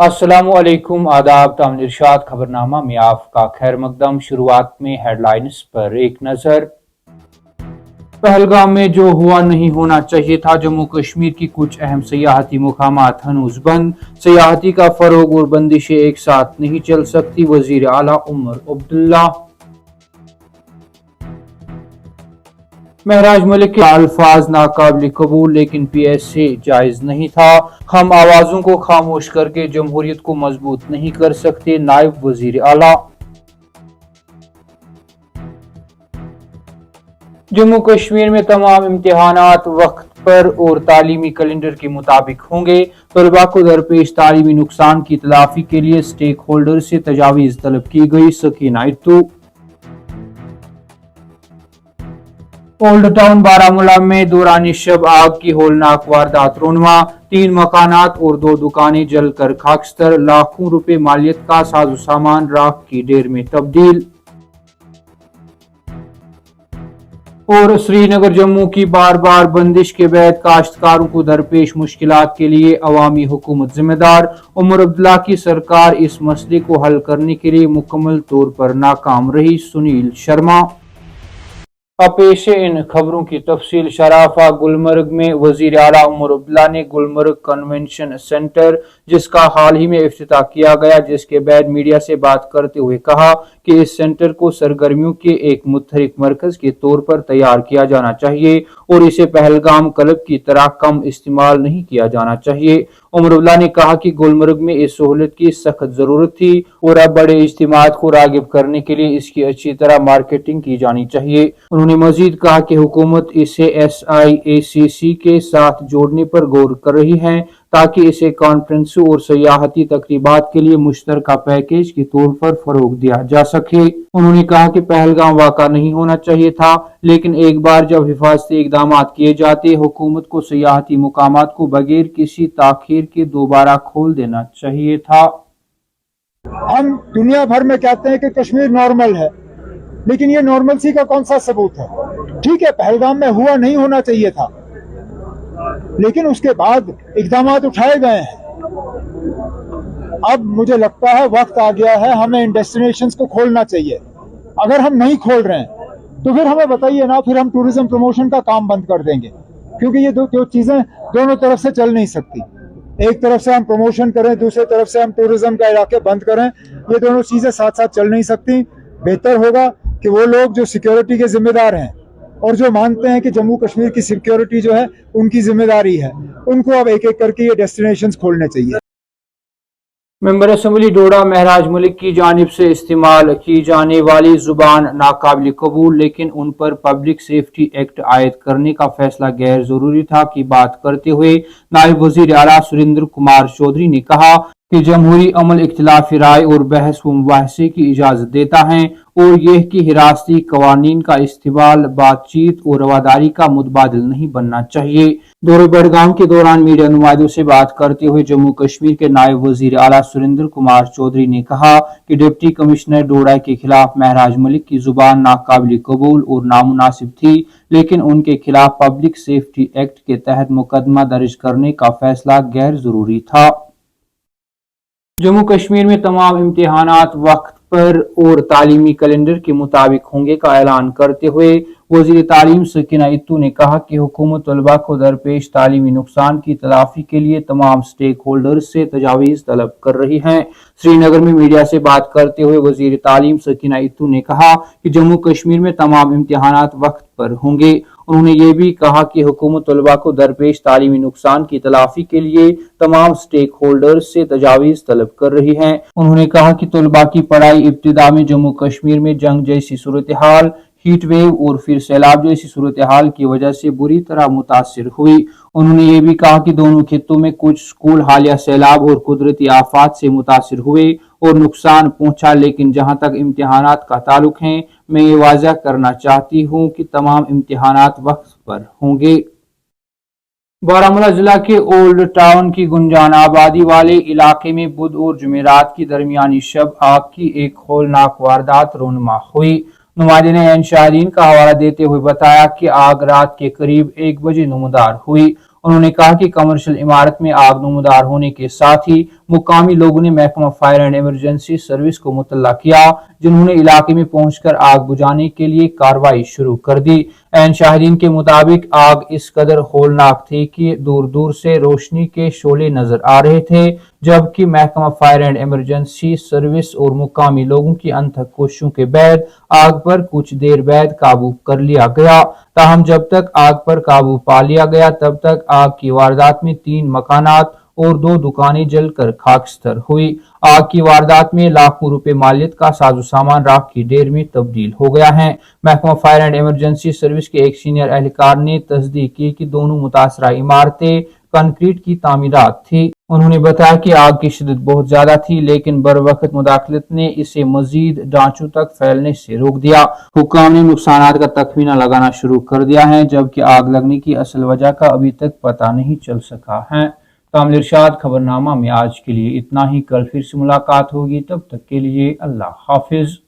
अस्सलाम वालेकुम, आदाब। तामिल इरशाद खबरनामा में आपका खैर मकदम। शुरुआत में हेडलाइंस पर एक नजर। पहलगाम में जो हुआ नहीं होना चाहिए था। जम्मू कश्मीर की कुछ अहम सियाहती मुकामात हनूज बंद। सियाहती का फरोग और बंदिशें एक साथ नहीं चल सकती। वजीर आला उमर अब्दुल्ला। महराज मलिक के अल्फाज नाकाबिल कबूल, लेकिन PS से जायज नहीं था। हम आवाजों को खामोश करके जमहूरियत को मजबूत नहीं कर सकते। नायब वजीर आला। जम्मू कश्मीर में तमाम इम्तिहानात वक्त पर और तालीमी कैलेंडर के मुताबिक होंगे। तलबा को दरपेश तालीमी नुकसान की तलाफी के लिए स्टेक होल्डर से तजावीज तलब की गई। सकीना इत्तू। ओल्ड टाउन बारामूला में दौरान शब आग की होलनाक वारदात रोनमा। 3 मकानात और 2 दुकानें जलकर खाकस्तर। लाखों रुपए मालियत का साजो सामान राख की ढेर में तब्दील। और श्रीनगर जम्मू की बार बार बंदिश के बाद काश्तकारों को दरपेश मुश्किलात के लिए अवामी हुकूमत जिम्मेदार। उमर अब्दुल्ला की सरकार इस मसले को हल करने के लिए मुकम्मल तौर पर नाकाम रही। सुनील शर्मा। अब पेश है इन खबरों की तफसील। शराफा गुलमर्ग में वजीर आला उमर अब्दुल्ला ने गुलमर्ग कन्वेंशन सेंटर, जिसका हाल ही में इफ्तिताह किया गया, जिसके बाद मीडिया से बात करते हुए कहा कि इस सेंटर को सरगर्मियों के एक मुतहरिक मरकज के तौर पर तैयार किया जाना चाहिए और इसे पहलगाम क्लब की तरह कम इस्तेमाल नहीं किया जाना चाहिए। उमर अब्दुल्ला ने कहा कि गुलमर्ग में इस सहूलत की सख्त जरूरत थी और अब बड़े इज्तिमात को रागिब करने के लिए इसकी अच्छी तरह मार्केटिंग की जानी चाहिए। उन्होंने मजीद कहा कि हुकूमत इसे SIACC के साथ जोड़ने पर गौर कर रही है ताकि इसे कॉन्फ्रेंसों और सयाहती तकरीबात के लिए मुश्तरका पैकेज के तौर पर फरोग दिया जा सके। उन्होंने कहा कि पहलगाम वाक़ा नहीं होना चाहिए था, लेकिन एक बार जब हिफाजती इकदाम किए जाते, हुकूमत को सयाहती मुकामात को बगैर किसी ताखीर के दोबारा खोल देना चाहिए था। हम दुनिया भर में कहते हैं कि कश्मीर नॉर्मल है, लेकिन ये नॉर्मलसी का कौन सा सबूत है? ठीक है, पहलगाम में हुआ नहीं होना चाहिए था, लेकिन उसके बाद इकदाम उठाए गए हैं। अब मुझे लगता है वक्त आ गया है, हमें इन डेस्टिनेशंस को खोलना चाहिए। अगर हम नहीं खोल रहे हैं तो फिर हमें बताइए ना, फिर हम टूरिज्म प्रमोशन का काम बंद कर देंगे, क्योंकि ये दो चीजें दोनों तरफ से चल नहीं सकती। एक तरफ से हम प्रमोशन करें, दूसरी तरफ से हम टूरिज्म का इलाके बंद करें, ये दोनों चीजें साथ साथ चल नहीं सकती। बेहतर होगा कि वो लोग जो सिक्योरिटी के जिम्मेदार हैं और जो मानते हैं कि जम्मू कश्मीर की सिक्योरिटी जो है उनकी जिम्मेदारी है, उनको अब एक एक करके ये डेस्टिनेशंस खोलने चाहिए। मेंबर असम्बली डोडा महराज मलिक की जानिब से इस्तेमाल की जाने वाली जुबान नाकाबिल कबूल, लेकिन उन पर पब्लिक सेफ्टी एक्ट आयद करने का फैसला गैर जरूरी था की बात करते हुए नायब वजीर आला सुरेंद्र कुमार चौधरी ने कहा कि जमहूरी अमल इख्तिलाफी राय और बहस व मुबाहसे की इजाजत देता है और यह कि हिरासती कवानीन का इस्तेमाल बातचीत और रवादारी का मुतबादिल नहीं बनना चाहिए। दौरे बडगाम के दौरान मीडिया नुमाइंदों से बात करते हुए जम्मू कश्मीर के नायब वजीर आला सुरेंद्र कुमार चौधरी ने कहा कि डिप्टी कमिश्नर डोडा के खिलाफ महराज मलिक की जुबान नाकाबिल कबूल और नामुनासिब थी, लेकिन उनके खिलाफ पब्लिक सेफ्टी एक्ट के तहत मुकदमा दर्ज करने का फैसला गैर जरूरी था। जम्मू कश्मीर में तमाम इम्तिहानात वक्त पर और तालीमी कैलेंडर के मुताबिक होंगे का ऐलान करते हुए वजीर तालीम सकीना इत्तू ने कहा कि हुकूमत तलबा को दरपेश तालीमी नुकसान की तलाफी के लिए तमाम स्टेक होल्डर्स से तजावीज़ तलब कर रही है। श्रीनगर में मीडिया से बात करते हुए वजीर तालीम सकीना इत्तू ने कहा कि जम्मू कश्मीर में तमाम इम्तिहानात वक्त पर होंगे। उन्होंने ये भी कहा कि हुकूमत तलबा को दरपेश तालीमी नुकसान की तलाफी के लिए तमाम स्टेक होल्डर्स से तजावीज़ तलब कर रही है। उन्होंने कहा कि तलबा की पढ़ाई इब्तिदा में जम्मू कश्मीर में जंग जैसी सूरत हाल, हीट वेव और फिर सैलाब जैसी सूरत हाल की वजह से बुरी तरह मुतासिर हुई। उन्होंने ये भी कहा कि दोनों खित्तों में कुछ स्कूल हालिया सैलाब और कुदरती आफात से मुतासिर हुए और नुकसान पहुंचा, लेकिन जहां तक इम्तिहानात का ताल्लुक है, मैं ये वाज़ह करना चाहती हूँ कि तमाम इम्तिहानात वक्त पर होंगे। बारामूला जिला के ओल्ड टाउन की गुंजान आबादी वाले इलाके में बुध और जुमेरात की दरमियानी शब आग की एक होलनाक वारदात रोनमा हुई। नुमाइंदे ने अंशारीन का हवाला देते हुए बताया कि आग रात के करीब 1 बजे नमदार हुई। उन्होंने कहा कि कमर्शियल इमारत में आग नमदार होने के साथ ही मुकामी लोगों ने महकमा फायर एंड इमरजेंसी सर्विस को मुतल्ला किया, जिन्होंने इलाके में पहुंचकर आग बुझाने के लिए कार्रवाई शुरू कर दी। ऐन शाहिदीन के मुताबिक आग इस कदर होलनाक थी कि दूर दूर से रोशनी के शोले नजर आ रहे थे, जबकि महकमा फायर एंड इमरजेंसी सर्विस और मुकामी लोगों की अनथक कोशिशों के बाद आग पर कुछ देर बाद काबू कर लिया गया। ताहम जब तक आग पर काबू पा लिया गया तब तक आग की वारदात में 3 मकानात और 2 दुकानें जलकर खाकस्तर हुई। आग की वारदात में लाखों रुपए मालियत का साजो सामान राख की ढेर में तब्दील हो गया है। महकमा फायर एंड इमरजेंसी सर्विस के एक सीनियर एहलकार ने तस्दीक की कि दोनों मुतासरा इमारतें कंक्रीट की तामीरात थी। उन्होंने बताया कि आग की शिद्दत बहुत ज्यादा थी, लेकिन बरवक्त मुदाखलत ने इसे मजीद ढांचों तक फैलने से रोक दिया। हुक्काम ने नुकसानात का तखमीना लगाना शुरू कर दिया है, जबकि आग लगने की असल वजह का अभी तक पता नहीं चल सका है। कामिल इरशाद खबरनामा में आज के लिए इतना ही। कल फिर से मुलाकात होगी, तब तक के लिए अल्लाह हाफिज।